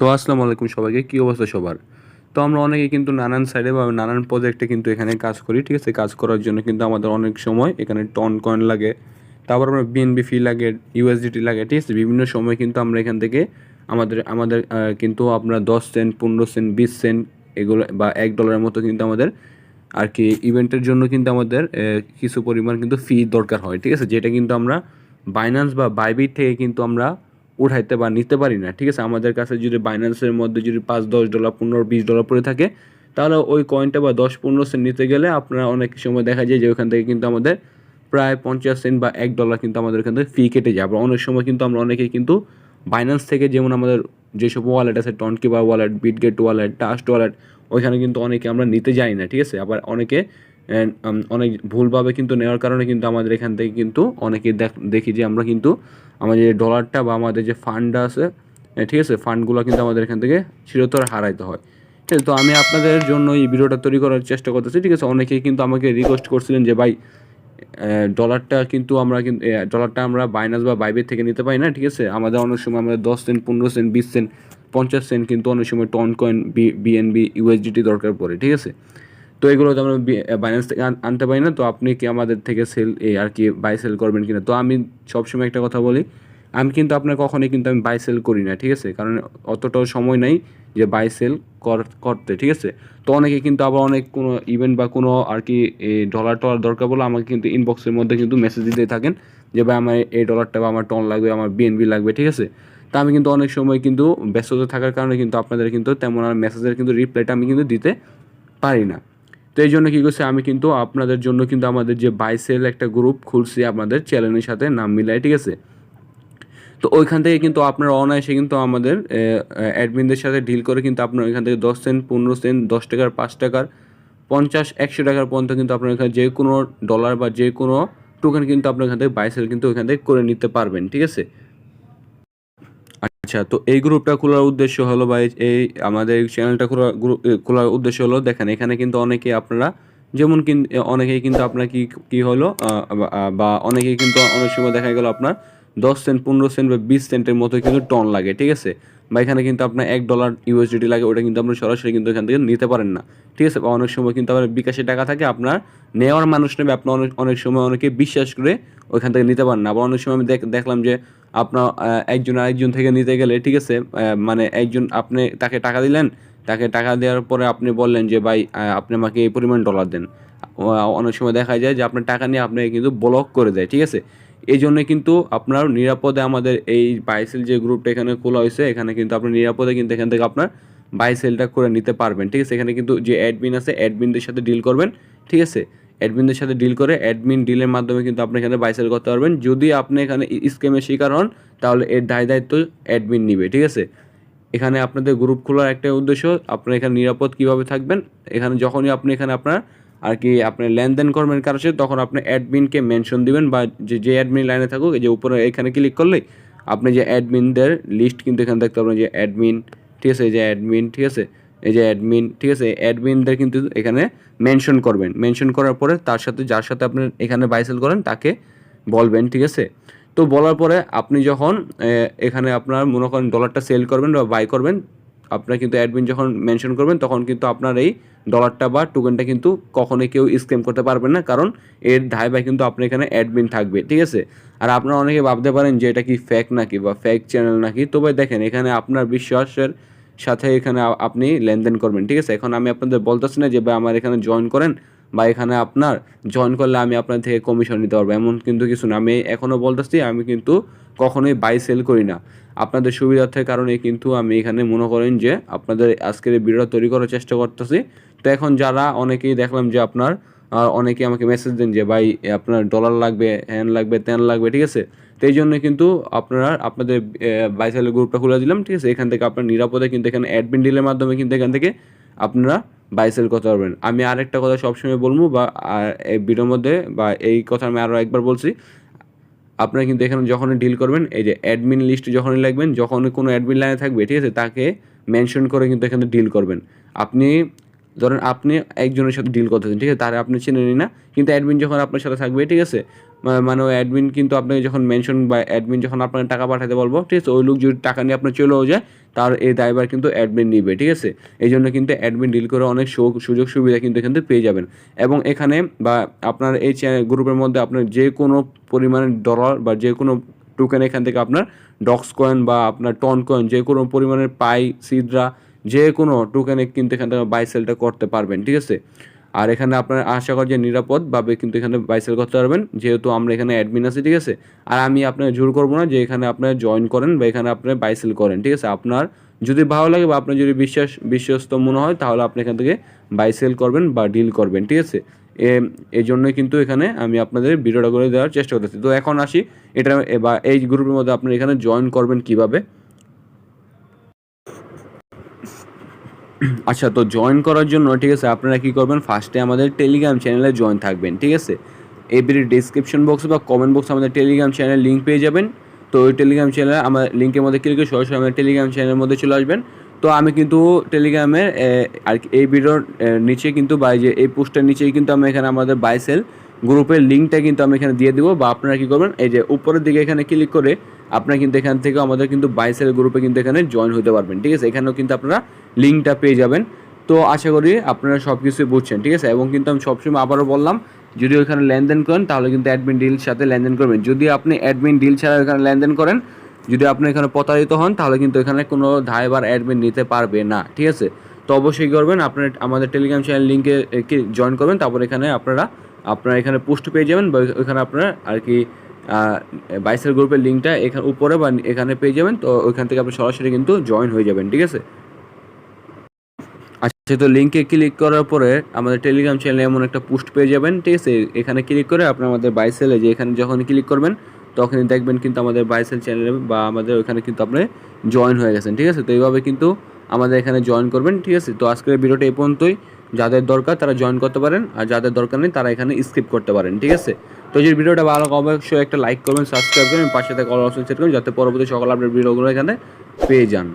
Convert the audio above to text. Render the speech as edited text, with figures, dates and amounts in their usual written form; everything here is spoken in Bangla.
তো আসসালামু আলাইকুম সবাইকে, কী অবস্থা সবার? তো আমরা অনেকে কিন্তু নানান সাইডে বা নানান প্রজেক্টে কিন্তু এখানে কাজ করি, ঠিক আছে? কাজ করার জন্য কিন্তু আমাদের অনেক সময় এখানে টন কয়েন লাগে, তারপর আমরা বিএনবি ফি লাগে, ইউএসডিটি লাগে, ঠিক আছে? বিভিন্ন সময় কিন্তু আমরা এখান থেকে আমাদের আমাদের কিন্তু আপনার 10 সেন্ট, 15 সেন্ট, 20 সেন্ট এগুলো বা $1 মতো কিন্তু আমাদের আর কি ইভেন্টের জন্য কিন্তু আমাদের কিছু পরিমাণ কিন্তু ফি দরকার হয়, ঠিক আছে? যেটা কিন্তু আমরা বাইন্যান্স বা বাইবিট থেকে কিন্তু আমরা উঠাইতে বা নিতে পারি না, ঠিক আছে? আমাদের কাছে যদি বাইন্যান্সের মধ্যে যদি $5-10, $15-20 পড়ে থাকে, তাহলে ওই কয়েনটা বা 10-15 সেন্ট নিতে গেলে আপনারা অনেক সময় দেখা যায় যে ওখান থেকে কিন্তু আমাদের প্রায় 50 সেন্ট বা $1 কিন্তু আমাদের এখান থেকে ফি কেটে যায়। আবার অনেক সময় কিন্তু আমরা অনেকেই কিন্তু বাইন্যান্স থেকে যেমন আমাদের যেসব ওয়ালেট আছে, Tonkeeper wallet, Bitget wallet, Trust wallet, ওইখানে কিন্তু অনেকে আমরা নিতে যাই না, ঠিক আছে? আবার অনেকে অনেক ভুলভাবে কিন্তু নেওয়ার কারণে কিন্তু আমাদের এখান থেকে কিন্তু অনেকে দেখি যে আমরা কিন্তু আমাদের যে ডলারটা বা আমাদের যে ফান্ডটা আছে, ঠিক আছে, ফান্ডগুলো কিন্তু আমাদের এখান থেকে চিরতরে হারাইতে হয়। ঠিক আছে, তো আমি আপনাদের জন্য এই ভিডিওটা তৈরি করার চেষ্টা করতেছি, ঠিক আছে? অনেকেই কিন্তু আমাকে রিকোয়েস্ট করছিলেন যে ভাই ডলারটা কিন্তু আমরা কিন্তু ডলারটা আমরা বাইনান্স বা বাইবেট থেকে নিতে পারি না, ঠিক আছে? আমাদের অনেক সময় আমাদের 10 সেন্ট, 15 সেন্ট, 20 সেন্ট, 50 সেন্ট কিন্তু অনেক সময় টন কয়েন, বিএনবি, ইউএসডিটি দরকার পড়ে, ঠিক আছে? তো এগুলো তো আমরা বাইন্যান্স থেকে আনতে পারি না। তো আপনি কি আমাদের থেকে আর কি বাই সেল করবেন কিনা? তো আমি সবসময় একটা কথা বলি, আমি কিন্তু আপনার কখনোই কিন্তু আমি বাই সেল করি না, ঠিক আছে? কারণ অতটাও সময় নাই যে বাই সেল করতে, ঠিক আছে? তো অনেকে কিন্তু আবার অনেক কোনো ইভেন্ট বা কোনো আর কি ডলার টলার দরকার বলে আমাকে কিন্তু ইনবক্সের মধ্যে কিন্তু মেসেজ দিতে থাকেন যে ভাই আমার এই ডলারটা বা আমার টন লাগবে, আমার বিএনবি লাগবে, ঠিক আছে? তা আমি কিন্তু অনেক সময় কিন্তু ব্যস্ততা থাকার কারণে কিন্তু আপনাদের কিন্তু তেমন আর মেসেজের কিন্তু রিপ্লাইটা আমি কিন্তু দিতে পারি না। তো এই জন্য কী করছি, আমি কিন্তু আপনাদের জন্য কিন্তু আমাদের যে বাই সেল একটা গ্রুপ খুলছি আপনাদের চ্যানেলের সাথে নাম মিলাই, ঠিক আছে? তো ওইখান থেকে কিন্তু আপনারা অনায়াসে কিন্তু আমাদের অ্যাডমিনদের সাথে ডিল করে কিন্তু আপনার ওইখান থেকে 10 সেন্ট, 15 সেন্ট, 10 টাকার, 5 টাকার, 50-100 টাকার পর্যন্ত কিন্তু আপনার এখানে যে কোনো ডলার বা যে কোনো টোকেন কিন্তু আপনার এখান থেকে বাই সেল কিন্তু ওইখান থেকে করে নিতে পারবেন, ঠিক আছে? আচ্ছা, তো এই গ্রুপটা খোলার উদ্দেশ্য হলো বা এই আমাদের এই চ্যানেলটা খোলার উদ্দেশ্য হলো, দেখেন এখানে কিন্তু অনেকে আপনারা যেমন অনেকেই কিন্তু আপনার কি হলো বা অনেকেই কিন্তু অনেক সময় দেখা গেল আপনার 10 সেন্ট, 15 সেন্ট বা 20 সেন্টের মতো কিন্তু টন লাগে, ঠিক আছে? বা এখানে কিন্তু আপনার $1 ইউএসডিটি লাগে, ওটা কিন্তু আপনি সরাসরি কিন্তু এখান থেকে নিতে পারেন না, ঠিক আছে? বা অনেক সময় কিন্তু আবার বিকাশে টাকা থাকে, আপনার নেওয়ার মানুষ নেবে, আপনার অনেক অনেক সময় অনেকে বিশ্বাস করে ওইখান থেকে নিতে পারেন না। আবার অনেক সময় আমি দেখলাম যে আপনার একজন আরেকজন থেকে নিতে গেলে, ঠিক আছে, মানে একজন আপনি তাকে টাকা দিলেন, তাকে টাকা দেওয়ার পরে আপনি বললেন যে ভাই আপনি আমাকে এই পরিমাণ ডলার দেন। অনেক সময় দেখা যায় যে আপনার টাকা নিয়ে আপনাকে কিন্তু ব্লক করে দেয়, ঠিক আছে? এই জন্য কিন্তু আপনার নিরাপদে আমাদের এই বাইসেল যে গ্রুপটা এখানে খোলা হয়েছে, এখানে কিন্তু আপনি নিরাপদে কিন্তু এখান থেকে আপনার বাইসেলটা করে নিতে পারবেন, ঠিক আছে? এখানে কিন্তু যে অ্যাডমিন আছে, অ্যাডমিনদের সাথে ডিল করবেন, ঠিক আছে? অ্যাডমিনদের সাথে ডিল করে অ্যাডমিন ডিলের মাধ্যমে কিন্তু আপনি এখানে বাই সেল করতে পারবেন। যদি আপনি এখানে স্ক্যামের শিকার হন, তাহলে এর দায়িত্ব অ্যাডমিন নিবে, ঠিক আছে? এখানে আপনাদের গ্রুপ খোলার একটা উদ্দেশ্য, আপনারা এখানে নিরাপদ কীভাবে থাকবেন, এখানে যখনই আপনি এখানে আপনার আর কি আপনি লেনদেন করবেন কারোর সাথে, তখন আপনি অ্যাডমিনকে মেনশন দিবেন বা যে অ্যাডমিন লাইনে থাকুক, এই যে উপরে এখানে ক্লিক করলেই আপনি যে অ্যাডমিনদের লিস্ট কিন্তু এখানে দেখতে পাবেন, যে অ্যাডমিন, ঠিক আছে? এই যে অ্যাডমিন, ঠিক আছে? এই যে অ্যাডমিন, ঠিক আছে? অ্যাডমিনদের কিন্তু এখানে মেনশন করবেন। মেনশন করার পরে তার সাথে যার সাথে আপনি এখানে বাই সেল করেন তাকে বলবেন, ঠিক আছে? তো বলার পরে আপনি যখন এখানে আপনার মনে করেন ডলারটা সেল করবেন বা বাই করবেন, আপনার কিন্তু অ্যাডমিন যখন মেনশন করবেন, তখন কিন্তু আপনার এই ডলারটা বা টোকেনটা কিন্তু কখনোই কেউ স্ক্যাম করতে পারবেন না, কারণ এর দায় কিন্তু আপনার এখানে অ্যাডমিন থাকবে, ঠিক আছে? আর আপনারা অনেকে ভাবতে পারেন যে এটা কি ফেক নাকি বা ফেক চ্যানেল নাকি। তবে দেখেন এখানে আপনার বিশ্বাসের সাথে এখানে আপনি লেনদেন করবেন, ঠিক আছে? এখন আমি আপনাদের বলতেছি না যে ভাই আমার এখানে জয়েন করেন বা এখানে আপনার জয়েন করলে আমি আপনার থেকে কমিশন নিতে পারবো, এমন কিন্তু কিছু না। আমি এখনও বলতেছি, আমি কিন্তু কখনোই বাই সেল করি না। আপনাদের সুবিধার্থের কারণে কিন্তু আমি এখানে মনে করেন যে আপনাদের আজকের এই ভিডিওটা তৈরি করার চেষ্টা করতেছি। তো এখন যারা অনেকেই দেখলাম যে আপনার অনেকেই আমাকে মেসেজ দেন যে ভাই আপনার ডলার লাগবে, হ্যান লাগবে, ত্যান লাগবে, ঠিক আছে? তো এই জন্য কিন্তু আপনাদের বাই সেলের গ্রুপটা খুলে দিলাম, ঠিক আছে? এখান থেকে আপনার নিরাপদে কিন্তু এখানে অ্যাডমিন ডিলের মাধ্যমে কিন্তু এখান থেকে আপনারা বাই সেল করতে পারবেন। আমি আরেকটা কথা সবসময় বলবো বা এই ভিডিওর মধ্যে বা এই কথা আমি আরও একবার বলছি, আপনারা কিন্তু এখানে যখনই ডিল করবেন, এই যে অ্যাডমিন লিস্ট যখনই লাগবেন, যখনই কোনো অ্যাডমিন লাইনে থাকবে, ঠিক আছে, তাকে মেনশন করে কিন্তু এখানে ডিল করবেন। আপনি ধরেন আপনি একজনের সাথে ডিল করতেছেন, ঠিক আছে, তারে আপনি চেনেনই না, কিন্তু অ্যাডমিন যখন আপনার সাথে থাকবে, ঠিক আছে, মানে ওই অ্যাডমিন কিন্তু আপনাকে যখন মেনশন বা অ্যাডমিন যখন আপনাকে টাকা পাঠাতে বলবো, ঠিক আছে, ওই লোক যদি টাকা নিয়ে আপনার চলেও যায়, তার এই দায়ভার কিন্তু অ্যাডমিন নিবে, ঠিক আছে। এই জন্য কিন্তু অ্যাডমিন ডিল করে অনেক সুযোগ সুবিধা কিন্তু এখান থেকে পেয়ে যাবেন। এবং এখানে বা আপনার এই গ্রুপের মধ্যে আপনার যে কোনো পরিমাণের ডলার বা যে কোনো টোকেন এখান থেকে আপনার ডক্স কয়েন বা আপনার টন কয়েন যে কোনো পরিমাণের পাই, সিডরা, যে কোনো টোকেনে কিন্তু এখান থেকে বাই সেলটা করতে পারবেন, ঠিক আছে। আর এখানে আপনার আশা করি যে নিরাপদভাবে কিন্তু এখানে বাই সেল করতে পারবেন, যেহেতু আমরা এখানে অ্যাডমিন আছি, ঠিক আছে। আর আমি আপনাকে জোর করবো না যে এখানে আপনার জয়েন করেন বা এখানে আপনি বাই সেল করেন, ঠিক আছে। আপনার যদি ভালো লাগে বা আপনার যদি বিশ্বস্ত মনে হয়, তাহলে আপনি এখান থেকে বাই সেল করবেন বা ডিল করবেন, ঠিক আছে। এই জন্যই কিন্তু এখানে আমি আপনাদের ভিডিওটা করে দেওয়ার চেষ্টা করতেছি। তো এখন আসি এটা বা এই গ্রুপের মধ্যে আপনি এখানে জয়েন করবেন কিভাবে। আচ্ছা, তো জয়েন করার জন্য, ঠিক আছে, আপনারা কী করবেন, ফার্স্টে আমাদের টেলিগ্রাম চ্যানেলে জয়েন থাকবেন, ঠিক আছে। এই ভিডিওর ডিসক্রিপশন বক্স বা কমেন্ট বক্সে আমাদের টেলিগ্রাম চ্যানেলের লিঙ্ক পেয়ে যাবেন। তো ওই টেলিগ্রাম চ্যানেলে আমার লিঙ্কের মধ্যে ক্লিক করে সরাসরি আমাদের টেলিগ্রাম চ্যানেলের মধ্যে চলে আসবেন। তো আমি কিন্তু টেলিগ্রামের আর এই ভিডিওর নিচে কিন্তু বা যে এই পোস্টের নিচেই কিন্তু আমি এখানে আমাদের বাইসেল গ্রুপের লিঙ্কটা কিন্তু আমি এখানে দিয়ে দেবো। বা আপনারা কী করবেন, এই যে উপরের দিকে এখানে ক্লিক করে আপনারা কিন্তু এখান থেকে আমাদের কিন্তু বাইসেল গ্রুপে কিন্তু এখানে জয়েন হতে পারবেন, ঠিক আছে। এখানেও কিন্তু আপনারা লিঙ্কটা পেয়ে যাবেন। তো আশা করি আপনারা সব কিছুই বুঝছেন, ঠিক আছে। এবং কিন্তু আমি সবসময় আবারও বললাম, যদি ওইখানে লেনদেন করেন তাহলে কিন্তু অ্যাডমিন ডিল সাথে লেনদেন করবেন। যদি আপনি অ্যাডমিন ডিল ছাড়া এখানে লেনদেন করেন, যদি আপনি এখানে প্রতারিত হন, তাহলে কিন্তু এখানে কোনো দায়ভার অ্যাডমিন নিতে পারবে না, ঠিক আছে। তো অবশ্যই করবেন, আপনার আমাদের টেলিগ্রাম চ্যানেল লিঙ্কে জয়েন করবেন। তারপর এখানে আপনারা এখানে পোস্ট পেয়ে যাবেন বা ওইখানে আপনারা আর কি বাইসেল গ্রুপের লিঙ্কটা এখানে উপরে বা এখানে পেয়ে যাবেন। তো ওইখান থেকে আপনি সরাসরি কিন্তু জয়েন হয়ে যাবেন, ঠিক আছে। আচ্ছা, তো লিঙ্কে ক্লিক করার পরে আমাদের টেলিগ্রাম চ্যানেলে এমন একটা পোস্ট পেয়ে যাবেন, ঠিক আছে। এখানে ক্লিক করে আপনি আমাদের বাইসেলে যে এখানে যখন ক্লিক করবেন, তখনই দেখবেন কিন্তু আমাদের বাইসেল চ্যানেলে বা আমাদের ওইখানে কিন্তু আপনি জয়েন হয়ে গেছেন, ঠিক আছে। তো এইভাবে কিন্তু আমাদের এখানে জয়েন করবেন, ঠিক আছে। তো আজকের ভিডিওটা এই পর্যন্তই। যাদের দরকার তারা জয়েন করতে পারেন, আর যাদের দরকার নেই তারা এখানে স্কিপ করতে পারেন, ঠিক আছে। তো যদি ভিডিওটা ভালো অবশ্যই একটা লাইক করবেন, সাবস্ক্রাইব করবেন, পাশে থেকে অল অপশন সেট করবেন, যাতে পরবর্তী সকল আপডেট ভিডিওগুলো এখানে পেয়ে যান।